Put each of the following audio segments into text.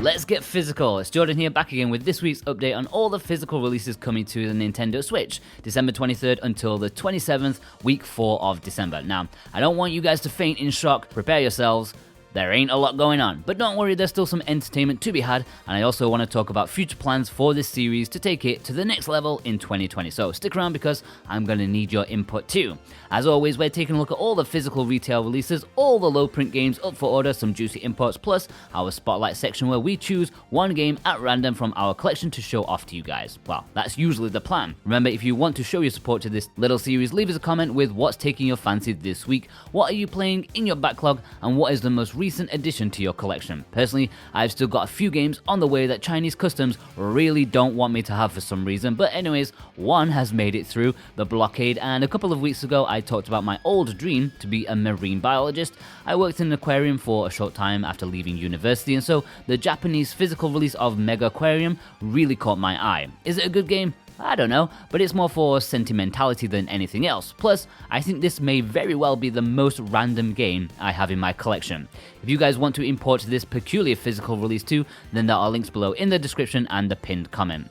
let's get physical. It's Jordan here, back again with this week's update on all the physical releases coming to the Nintendo Switch, December 23rd until the 27th, week 4 of December. Now, I don't want you guys to faint in shock, prepare yourselves. There ain't a lot going on, but don't worry, there's still some entertainment to be had, and I also want to talk about future plans for this series to take it to the next level in 2020, so stick around because I'm going to need your input too. As always, we're taking a look at all the physical retail releases, all the low print games up for order, some juicy imports, plus our spotlight section where we choose one game at random from our collection to show off to you guys. Well, that's usually the plan. Remember, if you want to show your support to this little series, leave us a comment with what's taking your fancy this week, what are you playing in your backlog, and what is the most recent addition to your collection. Personally, I've still got a few games on the way that Chinese customs really don't want me to have for some reason, but anyways, one has made it through the blockade, and a couple of weeks ago I talked about my old dream to be a marine biologist. I worked in an aquarium for a short time after leaving university, and so the Japanese physical release of Mega Aquarium really caught my eye. Is it a good game? I don't know, but it's more for sentimentality than anything else. Plus, I think this may very well be the most random game I have in my collection. If you guys want to import this peculiar physical release too, then there are links below in the description and the pinned comment.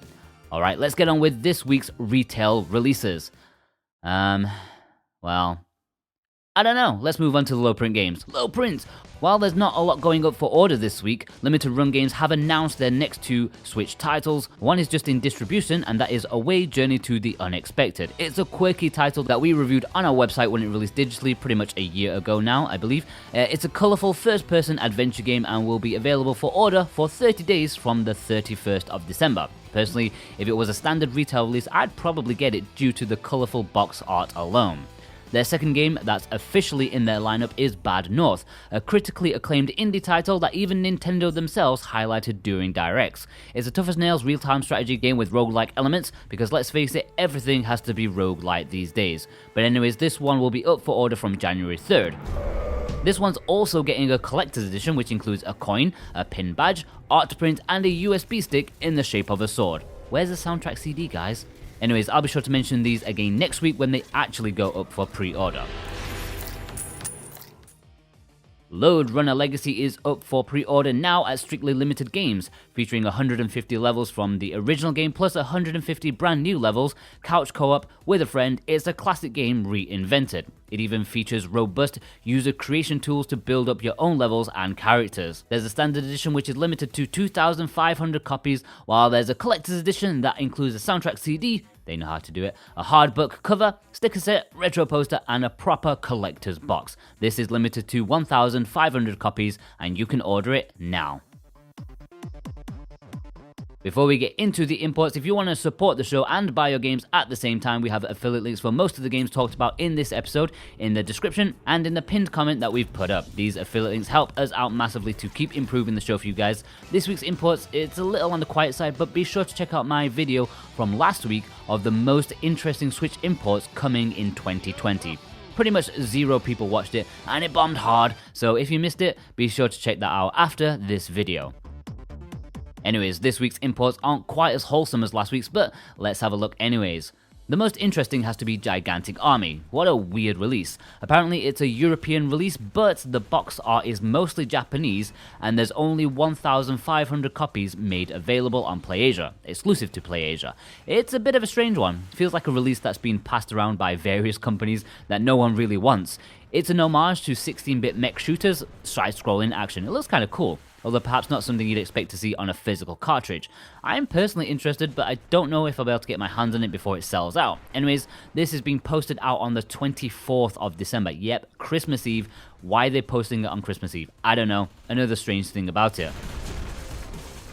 Alright, let's get on with this week's retail releases. Well, I don't know, let's move on to the low print games. Low print! While there's not a lot going up for order this week, Limited Run Games have announced their next two Switch titles. One is just in distribution, and that is Away Journey to the Unexpected. It's a quirky title that we reviewed on our website when it released digitally pretty much a year ago now, I believe. It's a colourful first-person adventure game and will be available for order for 30 days from the 31st of December. Personally, if it was a standard retail release, I'd probably get it due to the colourful box art alone. Their second game that's officially in their lineup is Bad North, a critically acclaimed indie title that even Nintendo themselves highlighted during Directs. It's a tough-as-nails real-time strategy game with roguelike elements, because let's face it, everything has to be roguelite these days. But anyways, this one will be up for order from January 3rd. This one's also getting a collector's edition, which includes a coin, a pin badge, art print, and a USB stick in the shape of a sword. Where's the soundtrack CD, guys? Anyways, I'll be sure to mention these again next week when they actually go up for pre-order. Lode Runner Legacy is up for pre-order now at Strictly Limited Games, featuring 150 levels from the original game plus 150 brand new levels, couch co-op with a friend. It's a classic game reinvented. It even features robust user creation tools to build up your own levels and characters. There's a standard edition which is limited to 2,500 copies, while there's a collector's edition that includes a soundtrack CD, they know how to do it, a hard book cover, sticker set, retro poster, and a proper collector's box. This is limited to 1,500 copies, and you can order it now. Before we get into the imports, if you want to support the show and buy your games at the same time, we have affiliate links for most of the games talked about in this episode in the description and in the pinned comment that we've put up. These affiliate links help us out massively to keep improving the show for you guys. This week's imports, it's a little on the quiet side, but be sure to check out my video from last week of the most interesting Switch imports coming in 2020. Pretty much 0 people watched it, and it bombed hard, so if you missed it, be sure to check that out after this video. Anyways, this week's imports aren't quite as wholesome as last week's, but let's have a look anyways. The most interesting has to be Gigantic Army. What a weird release. Apparently it's a European release, but the box art is mostly Japanese, and there's only 1,500 copies made available on PlayAsia, exclusive to PlayAsia. It's a bit of a strange one. Feels like a release that's been passed around by various companies that no one really wants. It's an homage to 16-bit mech shooters, side-scrolling action. It looks kind of cool, although perhaps not something you'd expect to see on a physical cartridge. I'm personally interested, but I don't know if I'll be able to get my hands on it before it sells out. Anyways, this is being posted out on the 24th of December. Yep, Christmas Eve. Why are they posting it on Christmas Eve? I don't know. Another strange thing about it.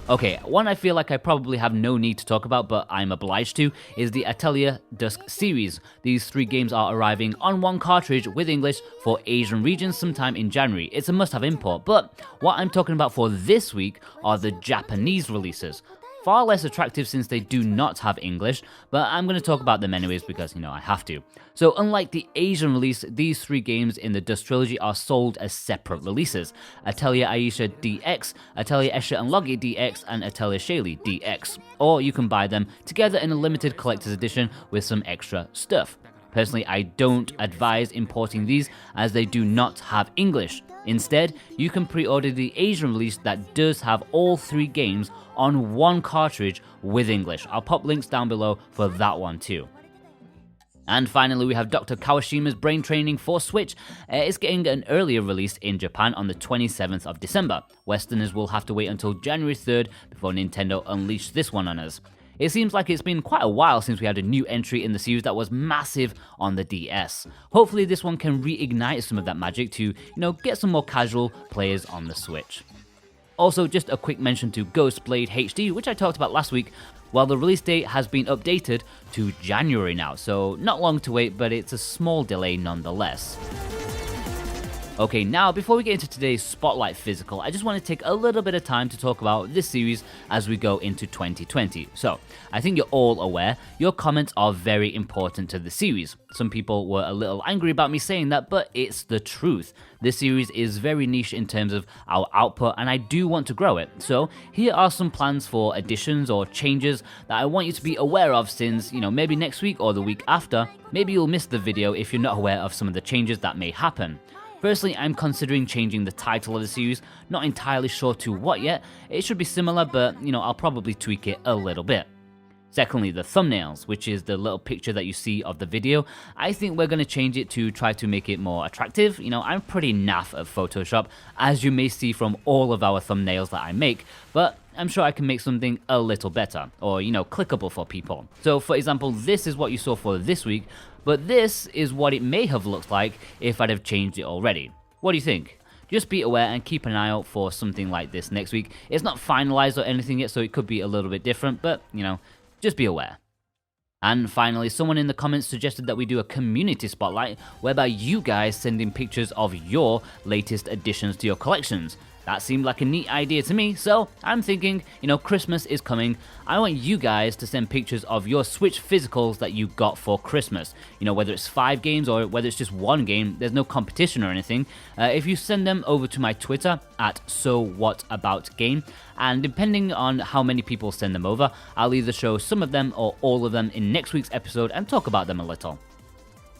Okay, one I feel like I probably have no need to talk about, but I'm obliged to, is the Atelier Dusk series. These 3 games are arriving on one cartridge with English for Asian regions sometime in January. It's a must-have import, but what I'm talking about for this week are the Japanese releases. Far less attractive since they do not have English, but I'm going to talk about them anyways because, I have to. So unlike the Asian release, these 3 games in the Dust Trilogy are sold as separate releases. Atelier Aisha DX, Atelier Escher and Logi DX, and Atelier Shaley DX. Or you can buy them together in a limited collector's edition with some extra stuff. Personally, I don't advise importing these as they do not have English. Instead, you can pre-order the Asian release that does have all 3 games on one cartridge with English. I'll pop links down below for that one too. And finally, we have Dr. Kawashima's Brain Training for Switch. It's getting an earlier release in Japan on the 27th of December. Westerners will have to wait until January 3rd before Nintendo unleash this one on us. It seems like it's been quite a while since we had a new entry in the series that was massive on the DS. Hopefully this one can reignite some of that magic to, get some more casual players on the Switch. Also, just a quick mention to Ghostblade HD, which I talked about last week. Well, the release date has been updated to January now, so not long to wait, but it's a small delay nonetheless. Okay, now before we get into today's Spotlight Physical, I just want to take a little bit of time to talk about this series as we go into 2020. So, I think you're all aware, your comments are very important to the series. Some people were a little angry about me saying that, but it's the truth. This series is very niche in terms of our output, and I do want to grow it. So, here are some plans for additions or changes that I want you to be aware of since, maybe next week or the week after, maybe you'll miss the video if you're not aware of some of the changes that may happen. Firstly, I'm considering changing the title of the series, not entirely sure to what yet. It should be similar, but I'll probably tweak it a little bit. Secondly, the thumbnails, which is the little picture that you see of the video. I think we're going to change it to try to make it more attractive. I'm pretty naff at Photoshop, as you may see from all of our thumbnails that I make, but I'm sure I can make something a little better, or clickable for people. So for example, this is what you saw for this week, but this is what it may have looked like if I'd have changed it already. What do you think? Just be aware and keep an eye out for something like this next week. It's not finalized or anything yet, so it could be a little bit different, but just be aware. And finally, someone in the comments suggested that we do a community spotlight whereby you guys send in pictures of your latest additions to your collections. That seemed like a neat idea to me, so I'm thinking, Christmas is coming. I want you guys to send pictures of your Switch physicals that you got for Christmas. Whether it's 5 games or whether it's just 1 game, there's no competition or anything. If you send them over to my Twitter at SoWhatAboutGame, and depending on how many people send them over, I'll either show some of them or all of them in next week's episode and talk about them a little.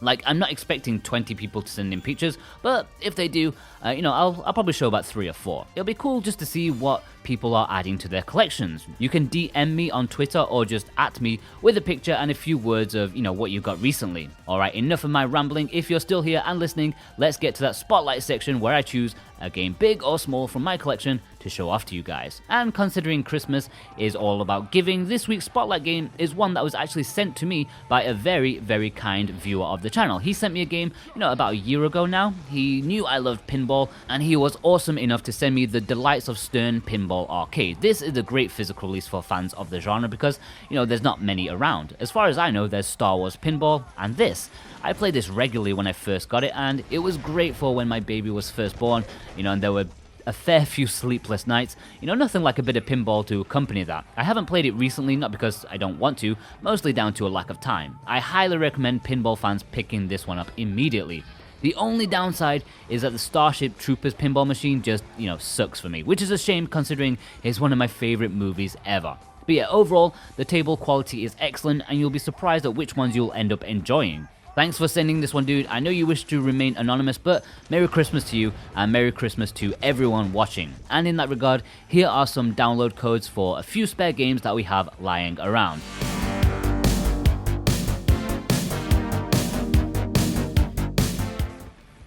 I'm not expecting 20 people to send in pictures, but if they do, I'll probably show about 3 or 4. It'll be cool just to see what people are adding to their collections. You can DM me on Twitter or just at me with a picture and a few words of, what you got recently. Alright, enough of my rambling. If you're still here and listening, let's get to that spotlight section where I choose a game big or small from my collection to show off to you guys. And considering Christmas is all about giving, this week's spotlight game is one that was actually sent to me by a very, very kind viewer of the channel. He sent me a game, about a year ago now. He knew I loved pinball, and he was awesome enough to send me the Delights of Stern Pinball Arcade. This is a great physical release for fans of the genre because, there's not many around. As far as I know, there's Star Wars Pinball and this. I played this regularly when I first got it, and it was great for when my baby was first born, and there were a fair few sleepless nights. Nothing like a bit of pinball to accompany that. I haven't played it recently, not because I don't want to, mostly down to a lack of time. I highly recommend pinball fans picking this one up immediately. The only downside is that the Starship Troopers pinball machine just, sucks for me, which is a shame considering it's one of my favorite movies ever. But yeah, overall, the table quality is excellent, and you'll be surprised at which ones you'll end up enjoying. Thanks for sending this one, dude. I know you wish to remain anonymous, but Merry Christmas to you, and Merry Christmas to everyone watching. And in that regard, here are some download codes for a few spare games that we have lying around.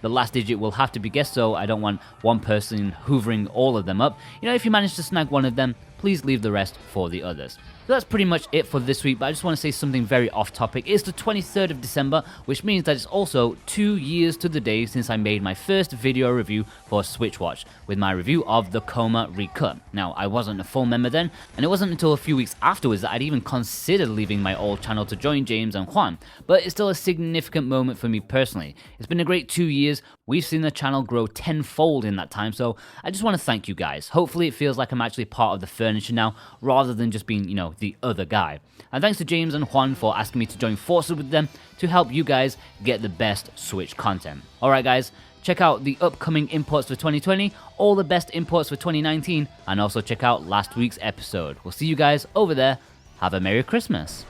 The last digit will have to be guessed, so I don't want one person hoovering all of them up. If you manage to snag one of them, please leave the rest for the others. So that's pretty much it for this week, but I just want to say something very off topic. It's the 23rd of December, which means that it's also 2 years to the day since I made my first video review for SwitchWatch, with my review of the Coma Recut. Now, I wasn't a full member then, and it wasn't until a few weeks afterwards that I'd even considered leaving my old channel to join James and Juan, but it's still a significant moment for me personally. It's been a great 2 years. We've seen the channel grow tenfold in that time, so I just want to thank you guys. Hopefully it feels like I'm actually part of the furniture now, rather than just being, the other guy. And thanks to James and Juan for asking me to join forces with them to help you guys get the best Switch content. Alright guys, check out the upcoming imports for 2020, all the best imports for 2019, and also check out last week's episode. We'll see you guys over there. Have a Merry Christmas.